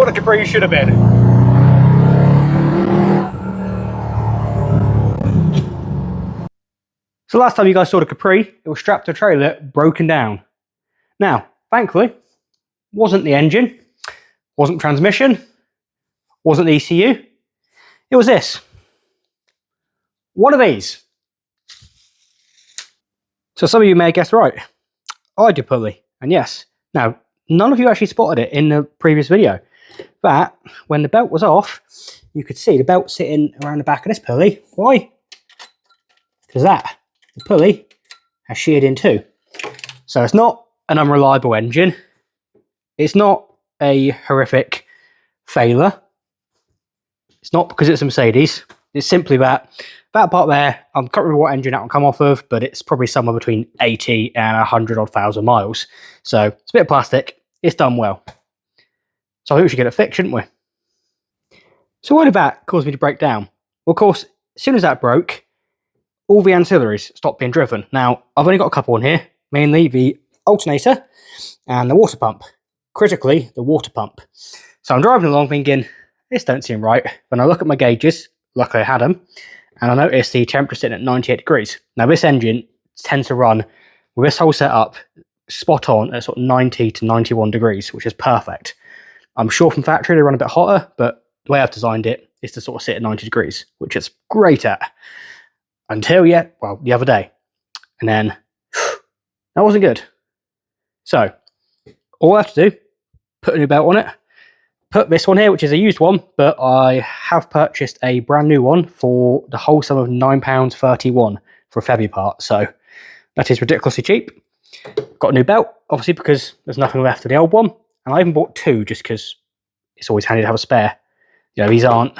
what the Capri should have been. So last time you guys saw the Capri, it was strapped to a trailer, broken down. Now, thankfully, wasn't the engine, wasn't transmission, wasn't the ECU, it was this. One of these. So some of you may have guessed right. I did pulley, and yes. Now, none of you actually spotted it in the previous video, but when the belt was off, you could see the belt sitting around the back of this pulley. Why? Because the pulley has sheared in too. So it's not an unreliable engine. It's not a horrific failure. It's not because it's a Mercedes. It's simply that part there, I can't remember what engine that will come off of, but it's probably somewhere between 80 and 100 odd thousand miles. So it's a bit of plastic. It's done well. So I think we should get it fixed, shouldn't we? So why did that cause me to break down? Well, of course, as soon as that broke, all the ancillaries stopped being driven. Now, I've only got a couple on here, mainly the alternator and the water pump. Critically, the water pump. So I'm driving along thinking, this don't seem right. When I look at my gauges, luckily I had them, and I noticed the temperature sitting at 98 degrees. Now this engine tends to run with this whole setup spot on at sort of 90 to 91 degrees, which is perfect. I'm sure from factory they run a bit hotter, but the way I've designed it is to sort of sit at 90 degrees, which it's great at. Until the other day. And then, that wasn't good. So, all I have to do, put a new belt on it, put this one here, which is a used one, but I have purchased a brand new one for the whole sum of £9.31 for a Febby part, so that is ridiculously cheap. Got a new belt, obviously, because there's nothing left of the old one, and I even bought two just because it's always handy to have a spare. You know,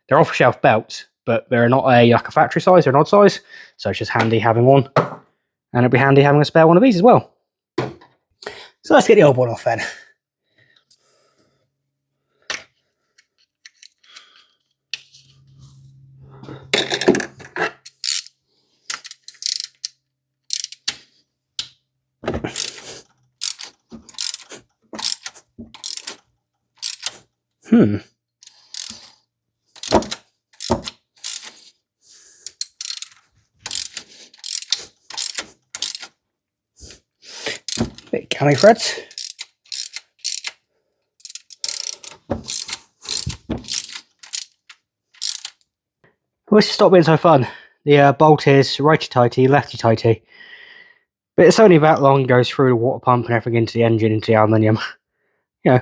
they're off-the-shelf belts, but they're not like a factory size, they're an odd size, so it's just handy having one, and it'll be handy having a spare one of these as well. So let's get the old one off then. Bit canny threads. Let's just stop being so fun. The bolt is righty-tighty, lefty-tighty. But it's only that long, goes through the water pump and everything into the engine, into the aluminium. You know,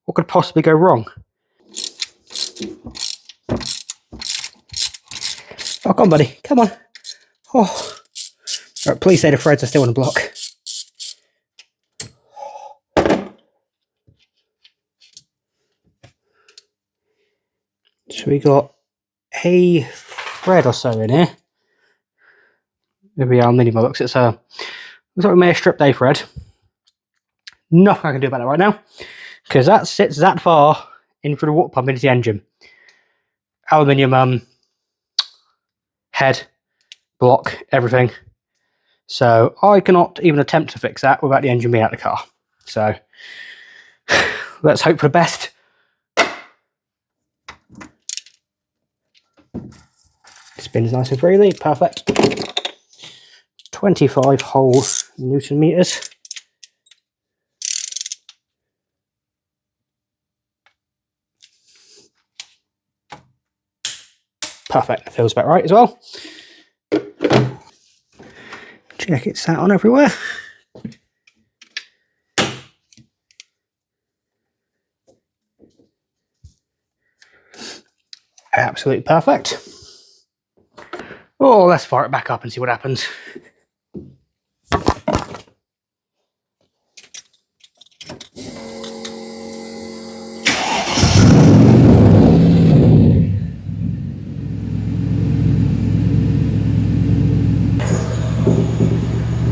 what could possibly go wrong? Oh, come on, buddy. Come on. Oh. Right, please say the threads are still on the block. So we got a thread or so in here. Maybe aluminium looks. Looks like we may have stripped a thread. Nothing I can do about that right now, because that sits that far in through the water pump into the engine. Aluminium head, block, everything. So I cannot even attempt to fix that without the engine being out of the car. So let's hope for the best. Spins nice and freely, perfect. 25 whole Newton meters. Perfect, feels about right as well. Check it's sat on everywhere. Absolutely perfect. Oh, let's fire it back up and see what happens.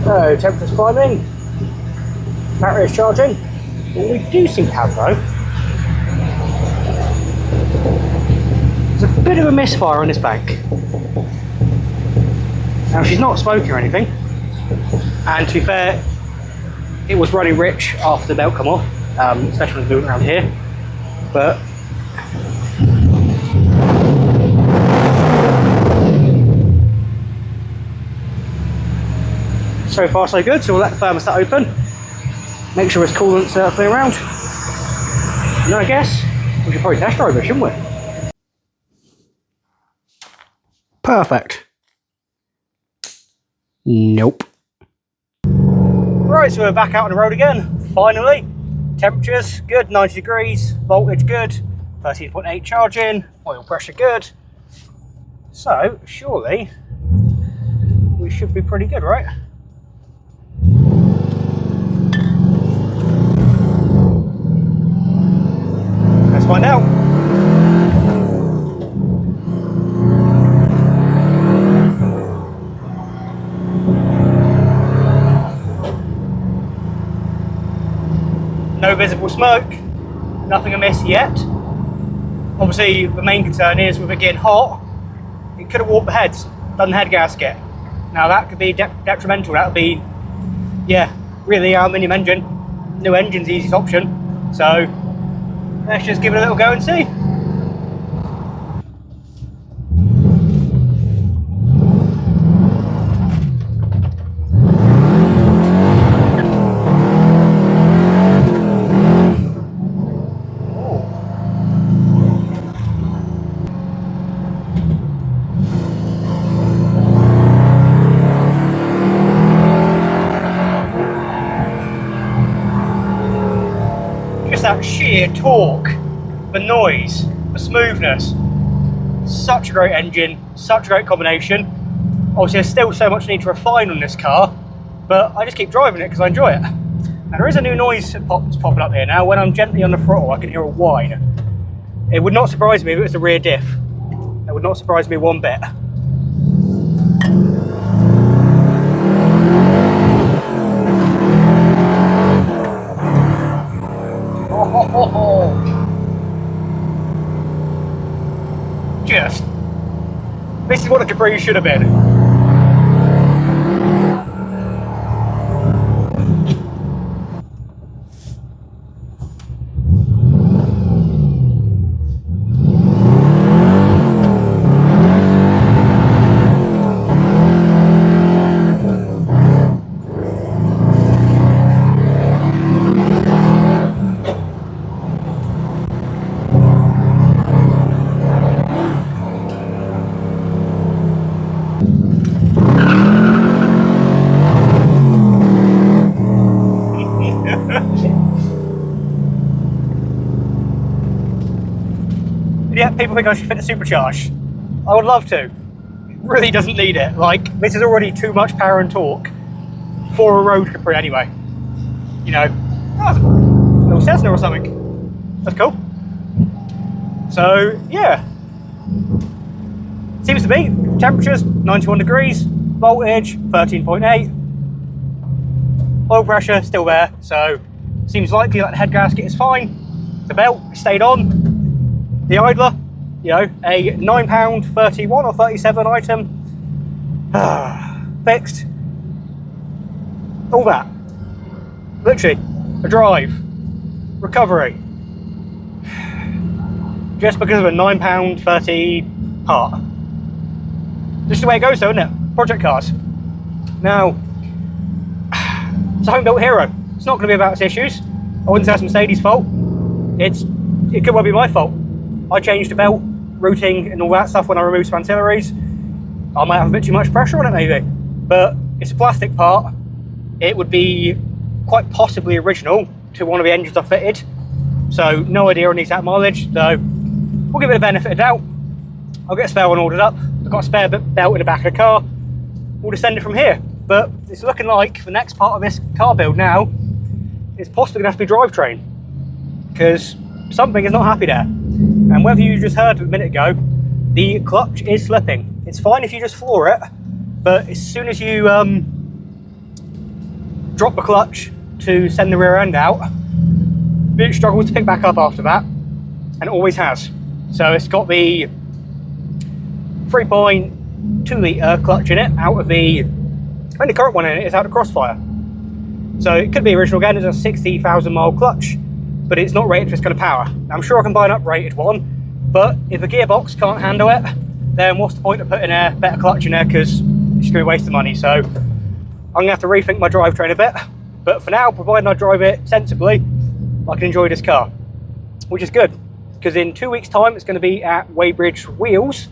So, temperature's climbing, battery is charging. What we do seem to have though, there's a bit of a misfire on this bank. Now she's not smoking or anything, and to be fair, it was running rich after the belt come off, especially when moving around here. but so far so good. So we'll let the thermostat open, make sure his coolant's circling around, and then I guess we should probably test drive it, shouldn't we? Perfect. Nope. Right, so we're back out on the road again, finally. Temperatures good, 90 degrees, voltage good, 13.8 charging, oil pressure good. So, surely, we should be pretty good, right? Let's find out. No visible smoke, nothing amiss yet. Obviously, the main concern is with it getting hot, it could have warped the heads, done the head gasket. Now that could be detrimental. That would be, yeah, really aluminium engine. New engine's the easiest option. So let's just give it a little go and see. That sheer torque, the noise, the smoothness, such a great engine, such a great combination. Obviously there's still so much I need to refine on this car, but I just keep driving it because I enjoy it. And there is a new noise that's popping up here now. When I'm gently on the throttle I can hear a whine. It would not surprise me if it was the rear diff. It would not surprise me one bit. Just, this is what a Capri should have been. Yeah, people think I should fit a supercharge. I would love to. It really doesn't need it. Like, this is already too much power and torque for a road Capri anyway. You know, oh, a little Cessna or something. That's cool. So, yeah. Seems to be. Temperatures, 91 degrees. Voltage, 13.8. Oil pressure, still there. So, seems likely that the head gasket is fine. The belt stayed on. The idler, you know, a £9.31 or 37 item, fixed, all that, literally, a drive, recovery, just because of a £9.30 part. Just the way it goes though, isn't it? Project cars. Now, it's a home-built hero. It's not going to be about its issues. I wouldn't say it's Mercedes' fault. It could well be my fault. I changed the belt, routing and all that stuff when I removed some ancillaries. I might have a bit too much pressure on it maybe, but it's a plastic part. It would be quite possibly original to one of the engines I fitted. So no idea on the exact mileage, so we'll give it a benefit of doubt. I'll get a spare one ordered up. I've got a spare belt in the back of the car. We'll just send it from here. But it's looking like the next part of this car build now is possibly gonna have to be drivetrain, because something is not happy there. And whether you just heard a minute ago, the clutch is slipping. It's fine if you just floor it, but as soon as you drop the clutch to send the rear end out, it struggles to pick back up after that, and it always has. So it's got the 3.2 litre clutch in it, out of the only current one in it is out of Crossfire. So it could be original again. It's a 60,000 mile clutch. but it's not rated for this kind of power. I'm sure I can buy an uprated one, but if a gearbox can't handle it, then what's the point of putting a better clutch in there, because it's going to be a waste of money. So I'm going to have to rethink my drivetrain a bit, but for now, providing I drive it sensibly, I can enjoy this car, which is good, because in 2 weeks' time, it's going to be at Weybridge Wheels,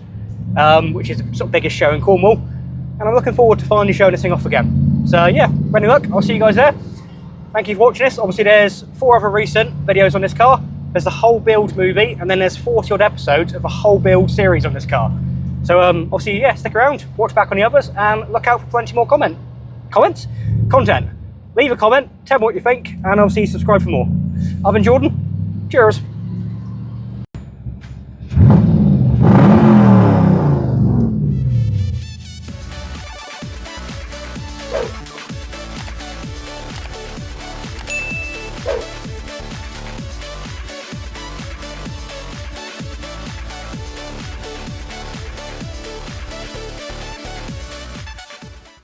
which is the sort of biggest show in Cornwall, and I'm looking forward to finally showing this thing off again. So yeah, any luck, I'll see you guys there. Thank you for watching this. Obviously, there's 4 other recent videos on this car. There's the whole build movie, and then there's 40 odd episodes of a whole build series on this car. So obviously, yeah, stick around, watch back on the others, and look out for plenty more content. Leave a comment, tell me what you think, and obviously subscribe for more. I've been Jordan. Cheers.